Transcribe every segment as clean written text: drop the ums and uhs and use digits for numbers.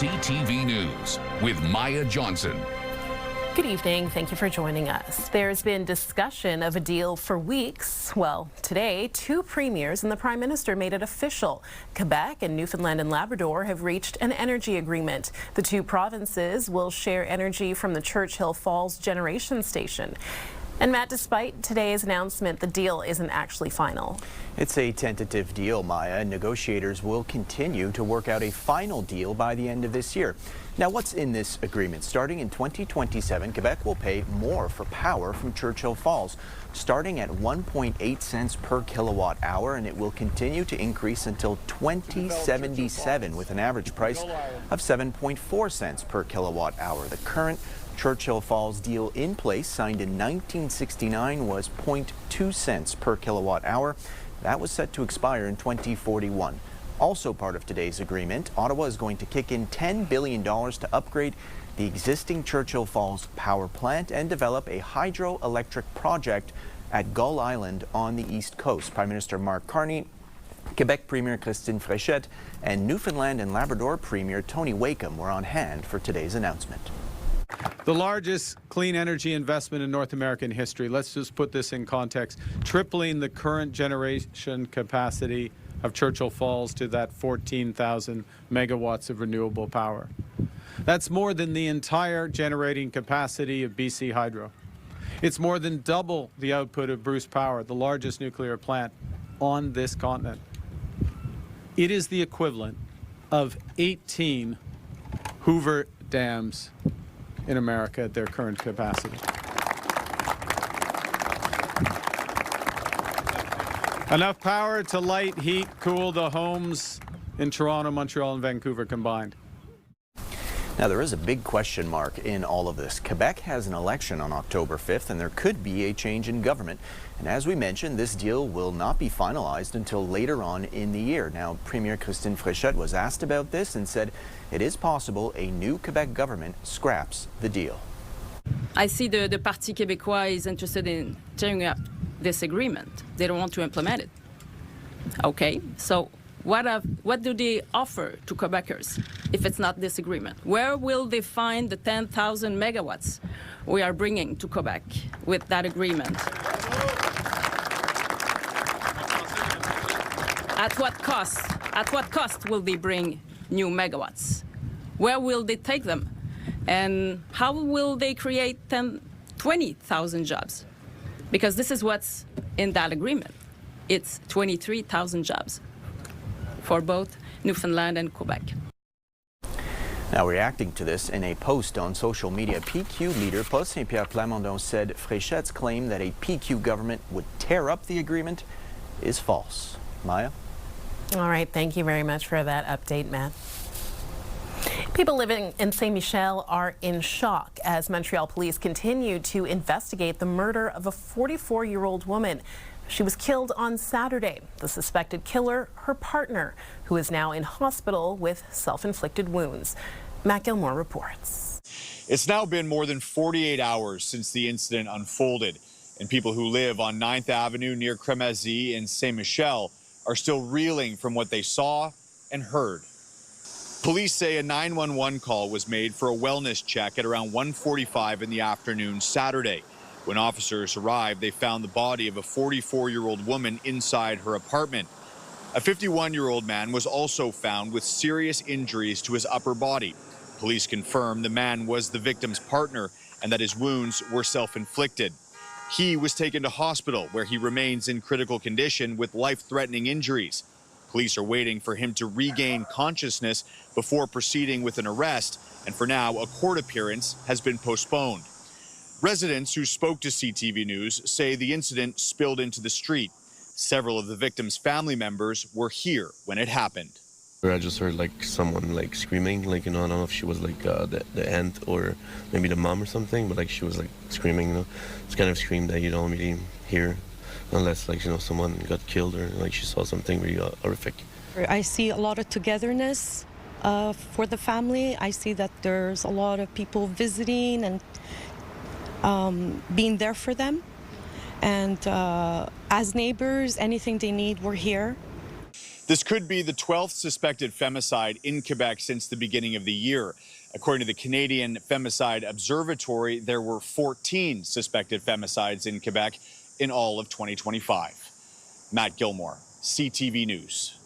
CTV News with Maya Johnson. Good evening. Thank you for joining us. There's been discussion of a deal for weeks. Well, today, two premiers and the Prime Minister made it official. Quebec and Newfoundland and Labrador have reached an energy agreement. The two provinces will share energy from the Churchill Falls generation station. And Matt, despite today's announcement, the deal isn't actually final. It's a tentative deal, Maya. Negotiators will continue to work out a final deal by the end of this year. Now, what's in this agreement? Starting in 2027, Quebec will pay more for power from Churchill Falls, starting at 1.8 cents per kilowatt hour, and it will continue to increase until 2077 with an average price of 7.4 cents per kilowatt hour. The current Churchill Falls deal in place, signed in 1969, was 0.2 cents per kilowatt hour. That was set to expire in 2041. Also part of today's agreement, Ottawa is going to kick in $10 billion to upgrade the existing Churchill Falls power plant and develop a hydroelectric project at Gull Island on the East Coast. Prime Minister Mark Carney, Quebec Premier Christine Fréchette, and Newfoundland and Labrador Premier Tony Wakeham were on hand for today's announcement. The largest clean energy investment in North American history. Let's just put this in context. Tripling the current generation capacity of Churchill Falls to that 14,000 megawatts of renewable power. That's more than the entire generating capacity of BC Hydro. It's more than double the output of Bruce Power, the largest nuclear plant on this continent. It is the equivalent of 18 Hoover dams in America at their current capacity. Enough power to light, heat, cool the homes in Toronto, Montreal, and Vancouver combined. Now, there is a big question mark in all of this. Quebec has an election on October 5th, and there could be a change in government. And as we mentioned, this deal will not be finalized until later on in the year. Now, Premier Christine Fréchette was asked about this and said it is possible a new Quebec government scraps the deal. I see the Parti Québécois is interested in tearing up this agreement. They don't want to implement it. Okay, so what do they offer to Quebecers if it's not this agreement? Where will they find the 10,000 megawatts we are bringing to Quebec with that agreement? At what cost? At what cost will they bring new megawatts? Where will they take them? And how will they create 20,000 jobs? Because this is what's in that agreement. It's 23,000 jobs for both Newfoundland and Quebec. Now, reacting to this in a post on social media, PQ leader Paul Saint-Pierre Plamondon said Fréchette's claim that a PQ government would tear up the agreement is false. Maya? All right. Thank you very much for that update, Matt. People living in Saint Michel are in shock as Montreal police continue to investigate the murder of a 44-year-old woman. She was killed on Saturday. The suspected killer, her partner, who is now in hospital with self-inflicted wounds. Matt Gilmore reports. It's now been more than 48 hours since the incident unfolded, and people who live on 9th Avenue near Crémazie in Saint Michel are still reeling from what they saw and heard. Police say a 911 call was made for a wellness check at around 1:45 in the afternoon Saturday. When officers arrived, they found the body of a 44-year-old woman inside her apartment. A 51-year-old man was also found with serious injuries to his upper body. Police confirmed the man was the victim's partner and that his wounds were self-inflicted. He was taken to hospital where he remains in critical condition with life-threatening injuries. Police are waiting for him to regain consciousness before proceeding with an arrest, and for now, a court appearance has been postponed. Residents who spoke to CTV News say the incident spilled into the street. Several of the victim's family members were here when it happened. I just heard like someone like screaming, like, you know, I don't know if she was like the aunt or maybe the mom or something, but like she was like screaming, you know. It's kind of a scream that you don't really hear unless like, you know, someone got killed or like she saw something really horrific. I see a lot of togetherness for the family. I see that there's a lot of people visiting and being there for them. And as neighbors, anything they need, we're here. This could be the 12th suspected femicide in Quebec since the beginning of the year. According to the Canadian Femicide Observatory, there were 14 suspected femicides in Quebec in all of 2025. Matt Gilmore, CTV News.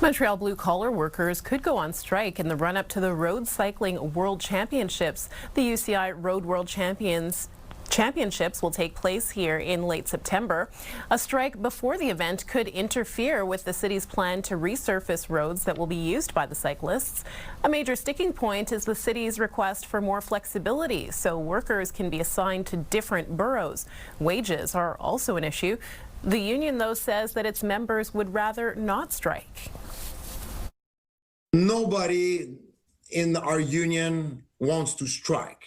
Montreal blue-collar workers could go on strike in the run-up to the Road Cycling World Championships. The UCI Road World Championships will take place here in late September. A strike before the event could interfere with the city's plan to resurface roads that will be used by the cyclists. A major sticking point is the city's request for more flexibility so workers can be assigned to different boroughs. Wages are also an issue. The union, though, says that its members would rather not strike. Nobody in our union wants to strike.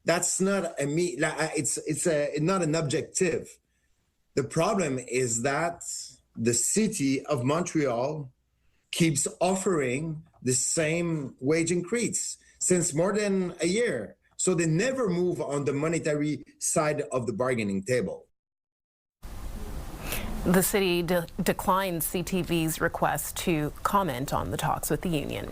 That's not not an objective. The problem is that the city of Montreal keeps offering the same wage increase since more than a year. So they never move on the monetary side of the bargaining table. The city declined CTV's request to comment on the talks with the union.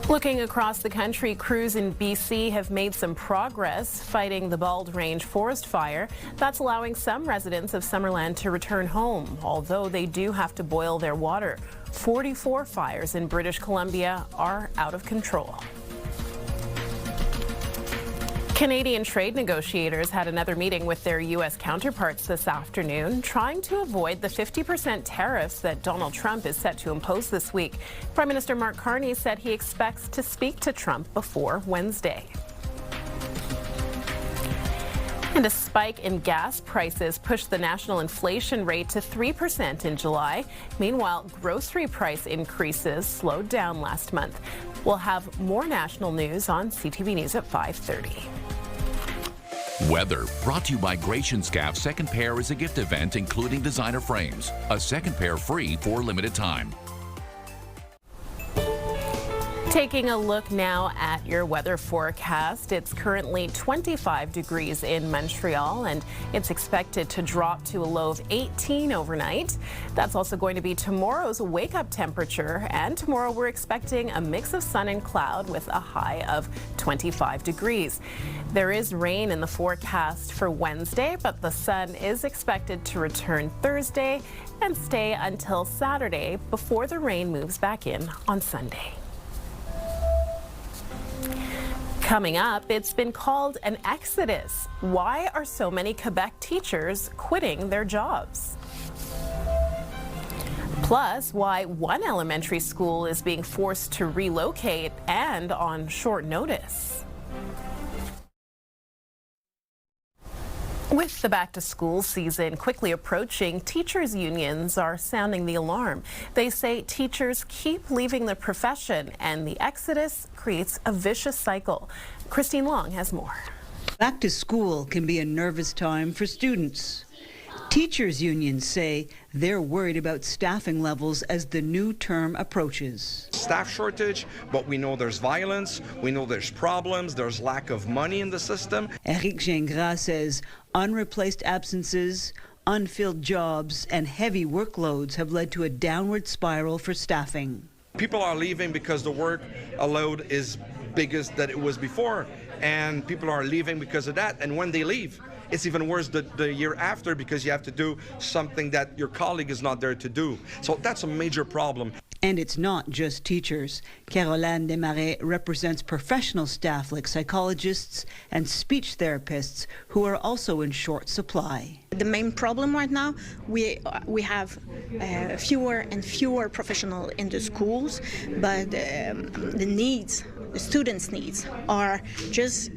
Looking across the country, crews in BC have made some progress fighting the Bald Range forest fire. That's allowing some residents of Summerland to return home, although they do have to boil their water. 44 fires in British Columbia are out of control. Canadian trade negotiators had another meeting with their U.S. counterparts this afternoon, trying to avoid the 50% tariffs that Donald Trump is set to impose this week. Prime Minister Mark Carney said he expects to speak to Trump before Wednesday. And a spike in gas prices pushed the national inflation rate to 3% in July. Meanwhile, grocery price increases slowed down last month. We'll have more national news on CTV News at 5:30. Weather brought to you by Gratian Scaff. Second pair is a gift event including designer frames. A second pair free for a limited time. Taking a look now at your weather forecast. It's currently 25 degrees in Montreal, and it's expected to drop to a low of 18 overnight. That's also going to be tomorrow's wake-up temperature, and tomorrow we're expecting a mix of sun and cloud with a high of 25 degrees. There is rain in the forecast for Wednesday, but the sun is expected to return Thursday and stay until Saturday before the rain moves back in on Sunday. Coming up, it's been called an exodus. Why are so many Quebec teachers quitting their jobs? Plus, why one elementary school is being forced to relocate and on short notice. With the back-to-school season quickly approaching, teachers' unions are sounding the alarm. They say teachers keep leaving the profession, and the exodus creates a vicious cycle. Christine Long has more. Back to school can be a nervous time for students. Teachers' unions say they're worried about staffing levels as the new term approaches. Staff shortage, but we know there's violence, we know there's problems, there's lack of money in the system. Eric Gingras says unreplaced absences, unfilled jobs, and heavy workloads have led to a downward spiral for staffing. People are leaving because the workload is bigger than it was before, and people are leaving because of that, and when they leave, it's even worse the year after because you have to do something that your colleague is not there to do. So that's a major problem. And it's not just teachers. Caroline Desmarais represents professional staff like psychologists and speech therapists who are also in short supply. The main problem right now, we have fewer and fewer professionals in the schools, but the students' needs are just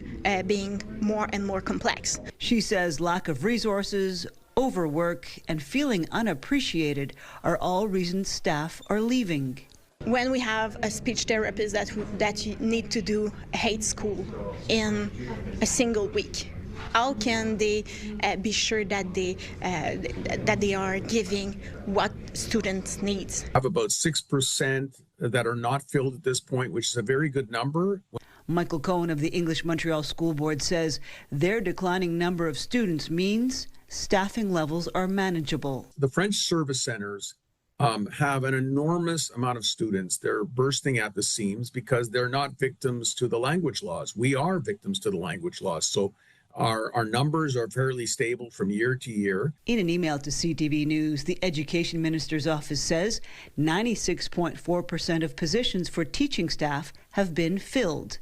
being more and more complex. She says lack of resources, overwork, and feeling unappreciated are all reasons staff are leaving. When we have a speech therapist that you need to do a hate school in a single week, how can they be sure that they are giving what students need? I have about 6% that are not filled at this point, which is a very good number. Michael Cohen of the English Montreal School Board says their declining number of students means staffing levels are manageable. The French service centers have an enormous amount of students. They're bursting at the seams because they're not victims to the language laws. We are victims to the language laws. So our numbers are fairly stable from year to year. In an email to CTV News, the Education Minister's office says 96.4% of positions for teaching staff have been filled.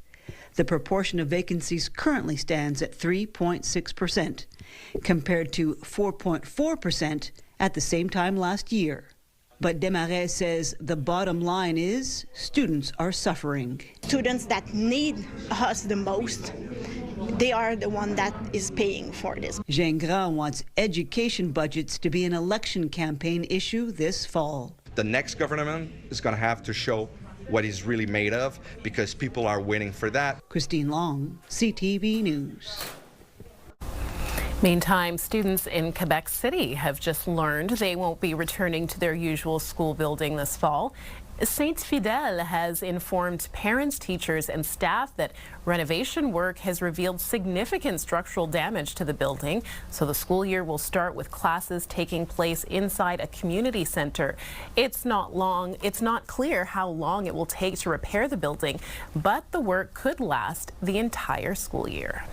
The proportion of vacancies currently stands at 3.6%, compared to 4.4% at the same time last year. But Desmarais says the bottom line is students are suffering. Students that need us the most, they are the one that is paying for this. Gingras wants education budgets to be an election campaign issue this fall. The next government is going to have to show what he's really made of, because people are waiting for that. Christine Long, CTV News. Meantime, students in Quebec City have just learned they won't be returning to their usual school building this fall. Saint Fidèle has informed parents, teachers, and staff that renovation work has revealed significant structural damage to the building. So the school year will start with classes taking place inside a community center. It's not clear how long it will take to repair the building, but the work could last the entire school year.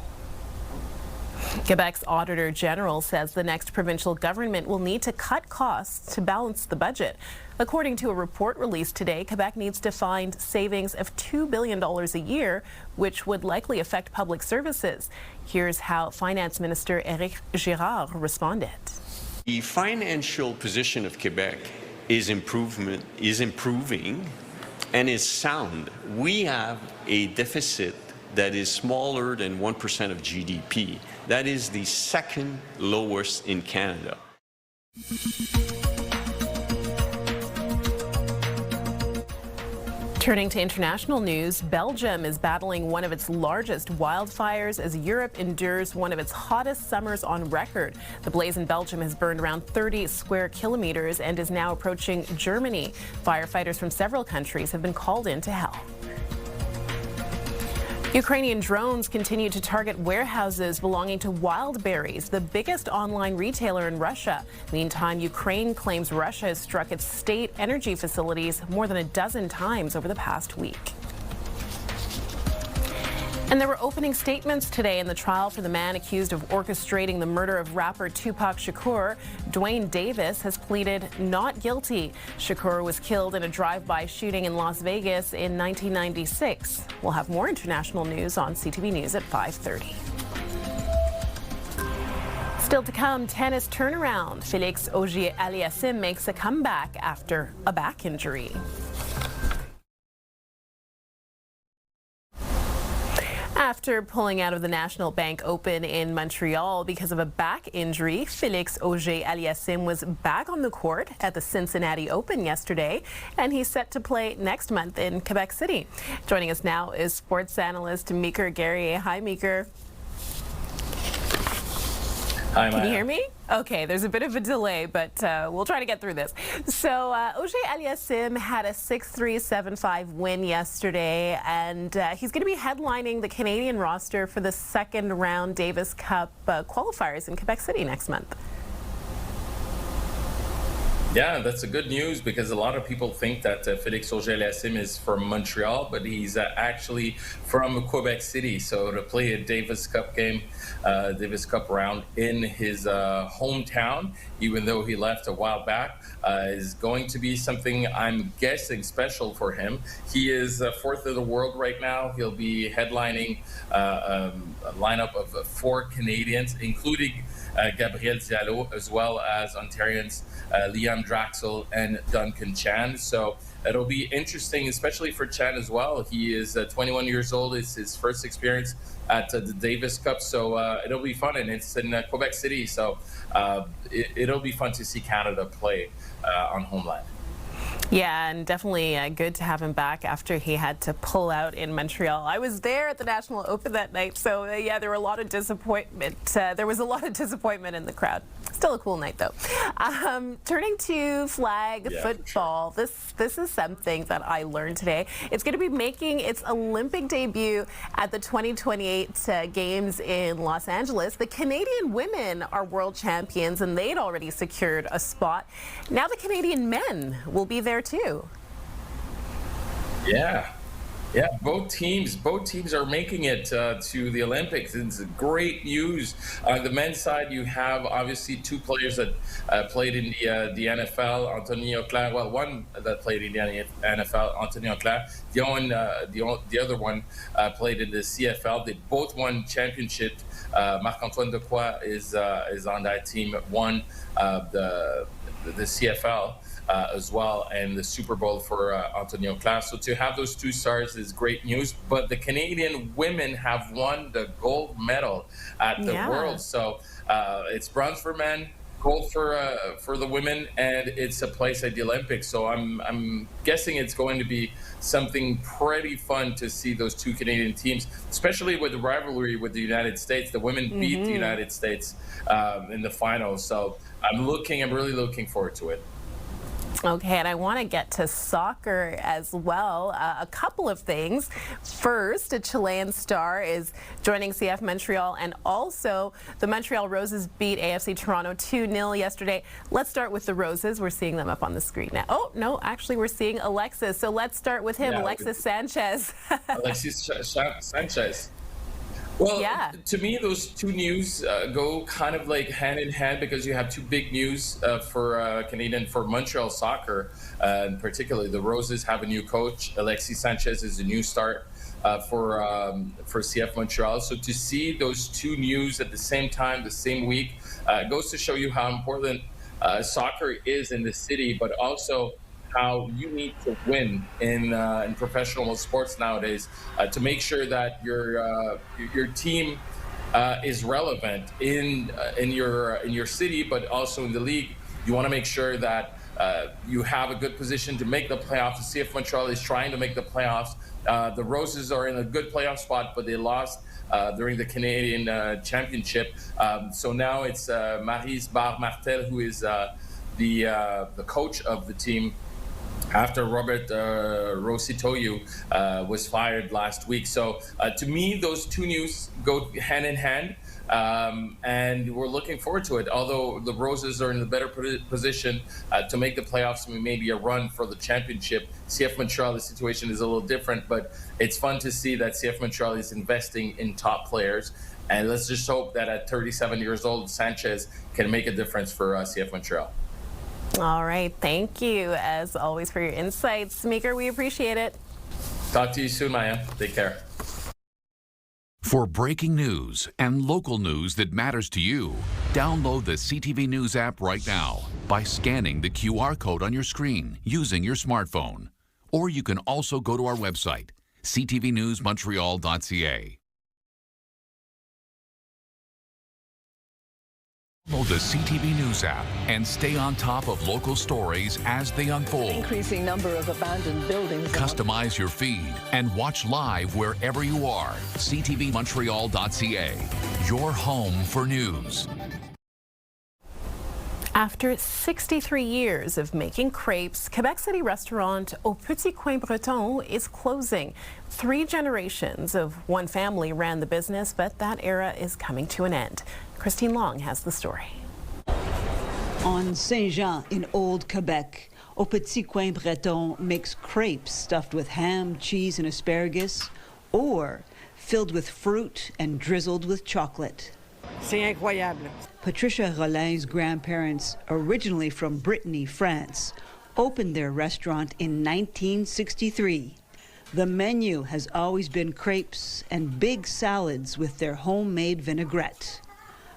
Quebec's Auditor General says the next provincial government will need to cut costs to balance the budget. According to a report released today, Quebec needs to find savings of $2 billion a year, which would likely affect public services. Here's how Finance Minister Éric Girard responded. The financial position of Quebec is improving and is sound. We have a deficit that is smaller than 1% of GDP. That is the second lowest in Canada. Turning to international news, Belgium is battling one of its largest wildfires as Europe endures one of its hottest summers on record. The blaze in Belgium has burned around 30 square kilometers and is now approaching Germany. Firefighters from several countries have been called in to help. Ukrainian drones continue to target warehouses belonging to Wildberries, the biggest online retailer in Russia. Meantime, Ukraine claims Russia has struck its state energy facilities more than a dozen times over the past week. And there were opening statements today in the trial for the man accused of orchestrating the murder of rapper Tupac Shakur. Dwayne Davis has pleaded not guilty. Shakur was killed in a drive-by shooting in Las Vegas in 1996. We'll have more international news on CTV News at 5:30. Still to come, tennis turnaround. Félix Auger-Aliassime makes a comeback after a back injury. After pulling out of the National Bank Open in Montreal because of a back injury, Félix Auger-Aliassime was back on the court at the Cincinnati Open yesterday, and he's set to play next month in Quebec City. Joining us now is sports analyst Meeker Guerrier. Hi, Meeker. Hi, Maya. Can you hear me? Okay, there's a bit of a delay, but we'll try to get through this. So Auger-Aliassime had a 6-3, 7-5 win yesterday, and he's going to be headlining the Canadian roster for the second round Davis Cup qualifiers in Quebec City next month. Yeah, that's a good news because a lot of people think that Félix Auger-Aliassime is from Montreal, but he's actually from Quebec City. So to play a Davis Cup game, Davis Cup round in his hometown, even though he left a while back, is going to be something I'm guessing special for him. He is fourth in the world right now. He'll be headlining a lineup of 4 Canadians, including Gabriel Diallo, as well as Ontarians Liam Draxel and Duncan Chan. So it'll be interesting, especially for Chan as well. He is 21 years old. It's his first experience at the Davis Cup. So it'll be fun, and it's in Quebec City. So it'll be fun to see Canada play on homeland. Yeah, and definitely good to have him back after he had to pull out in Montreal. I was there at the National Open that night, so yeah, there were a lot of disappointment. There was a lot of disappointment in the crowd. Still a cool night, though. Turning to flag football, sure. this is something that I learned today. It's going to be making its Olympic debut at the 2028 Games in Los Angeles. The Canadian women are world champions, and they'd already secured a spot. Now the Canadian men will be there too. Yeah, both teams are making it to the Olympics. It's great news. On the men's side, you have obviously two players that played in the NFL, Antonio Claire. Well, one that played in the NFL, Antonio Claire. The other one played in the CFL. They both won championship. Marc-Antoine Dequoy is on that team. Won the CFL. As well, and the Super Bowl for Antonio Claire. So to have those two stars is great news. But the Canadian women have won the gold medal at the World. So it's bronze for men, gold for the women, and it's a place at the Olympics. So I'm guessing it's going to be something pretty fun to see those two Canadian teams, especially with the rivalry with the United States. The women beat the United States in the finals. So I'm really looking forward to it. Okay, and I want to get to soccer as well. A couple of things. First, a Chilean star is joining CF Montreal, and also the Montreal Roses beat AFC Toronto 2-0 yesterday. Let's start with the Roses. We're seeing them up on the screen now. Oh, no, actually we're seeing Alexis. So let's start with him, Alexis Sanchez. Alexis Sanchez. Well, to me, those two news go kind of like hand in hand, because you have two big news for Montreal soccer, and particularly the Roses have a new coach. Alexis Sanchez is a new start for CF Montreal. So to see those two news at the same time, the same week, goes to show you how important soccer is in the city, but also how you need to win in professional sports nowadays to make sure that your team is relevant in your city, but also in the league. You want to make sure that you have a good position to make the playoffs. The CF Montreal is trying to make the playoffs. The Roses are in a good playoff spot, but they lost during the Canadian Championship. So now it's Maryse Barre-Martel who is the coach of the team, after Robert Rositoyu was fired last week. So to me, those two news go hand in hand, and we're looking forward to it. Although the Roses are in a better position to make the playoffs and maybe a run for the championship, CF Montreal, the situation is a little different, but it's fun to see that CF Montreal is investing in top players. And let's just hope that at 37 years old, Sanchez can make a difference for CF Montreal. All right. Thank you, as always, for your insights. Meeker, we appreciate it. Talk to you soon, Maya. Take care. For breaking news and local news that matters to you, download the CTV News app right now by scanning the QR code on your screen using your smartphone. Or you can also go to our website, ctvnewsmontreal.ca. Download the CTV News app and stay on top of local stories as they unfold. Increasing number of abandoned buildings. Customize your feed and watch live wherever you are. ctvmontreal.ca, your home for news. After 63 years of making crepes, Quebec City restaurant Au Petit Coin Breton is closing. 3 generations of one family ran the business, but that era is coming to an end. Christine Long has the story. On Saint-Jean in Old Quebec, Au Petit Coin Breton makes crepes stuffed with ham, cheese, and asparagus, or filled with fruit and drizzled with chocolate. C'est incroyable. Patricia Rollin's grandparents, originally from Brittany, France, opened their restaurant in 1963. The menu has always been crepes and big salads with their homemade vinaigrette.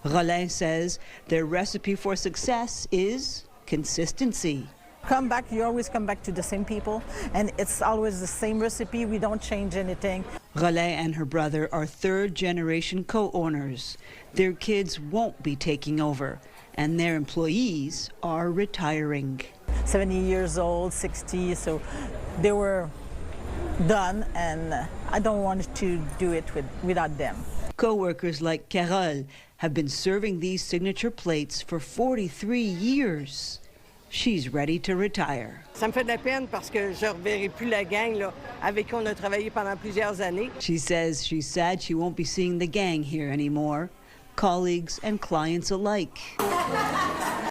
Rollin says their recipe for success is consistency. You always come back to the same people, and it's always the same recipe. We don't change anything. Rollin and her brother are third-generation co-owners. Their kids won't be taking over, and their employees are retiring. 70 years old, 60, so they were done, and I don't want to do it without them. Co-workers like Carole have been serving these signature plates for 43 years. She's ready to retire. Ça me fait de la peine parce que je reverrai plus la gang là, avec qui on a travaillé pendant plusieurs années. She says she's sad she won't be seeing the gang here anymore, colleagues and clients alike.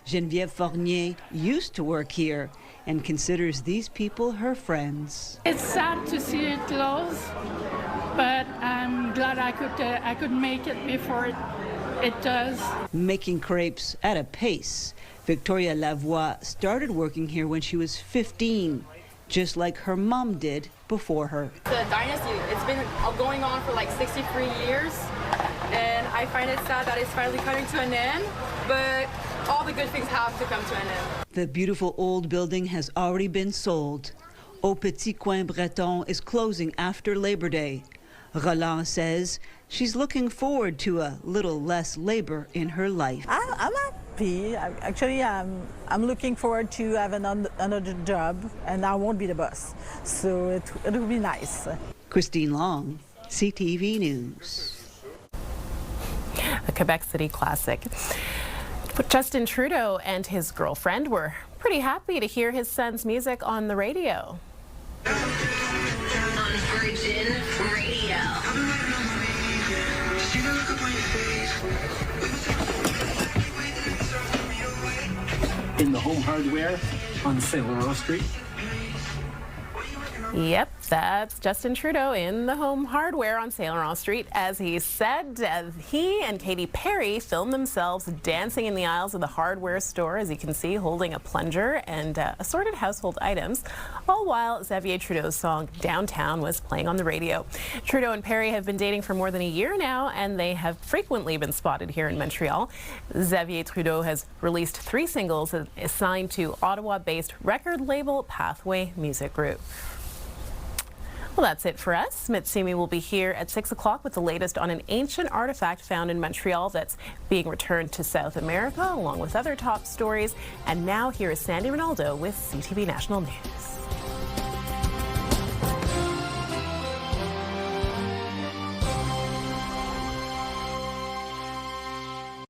Geneviève Fournier used to work here and considers these people her friends. It's sad to see it close, but I'm glad I could make it before it does. Making crepes at a pace. Victoria Lavoie started working here when she was 15, just like her mom did before her. The dynasty, it's been going on for like 63 years, and I find it sad that it's finally coming to an end, but all the good things have to come to an end. The beautiful old building has already been sold. Au Petit Coin Breton is closing after Labor Day. Roland says she's looking forward to a little less labor in her life. I'm happy. Actually, I'm looking forward to have another job, and I won't be the boss. So it'll be nice. Christine Long, CTV News. A Quebec City classic. But Justin Trudeau and his girlfriend were pretty happy to hear his son's music on the radio. On Virgin Radio. In the Home Hardware on Saint Laurent Street. Yep, that's Justin Trudeau in the Home Hardware on Saint Laurent Street. As he said, he and Katy Perry filmed themselves dancing in the aisles of the hardware store, as you can see, holding a plunger and assorted household items, all while Xavier Trudeau's song Downtown was playing on the radio. Trudeau and Perry have been dating for more than a year now, and they have frequently been spotted here in Montreal. Xavier Trudeau has released 3 singles assigned to Ottawa-based record label Pathway Music Group. Well, that's it for us. Mitsumi will be here at 6 o'clock with the latest on an ancient artifact found in Montreal that's being returned to South America, along with other top stories. And now here is Sandy Ronaldo with CTV National News.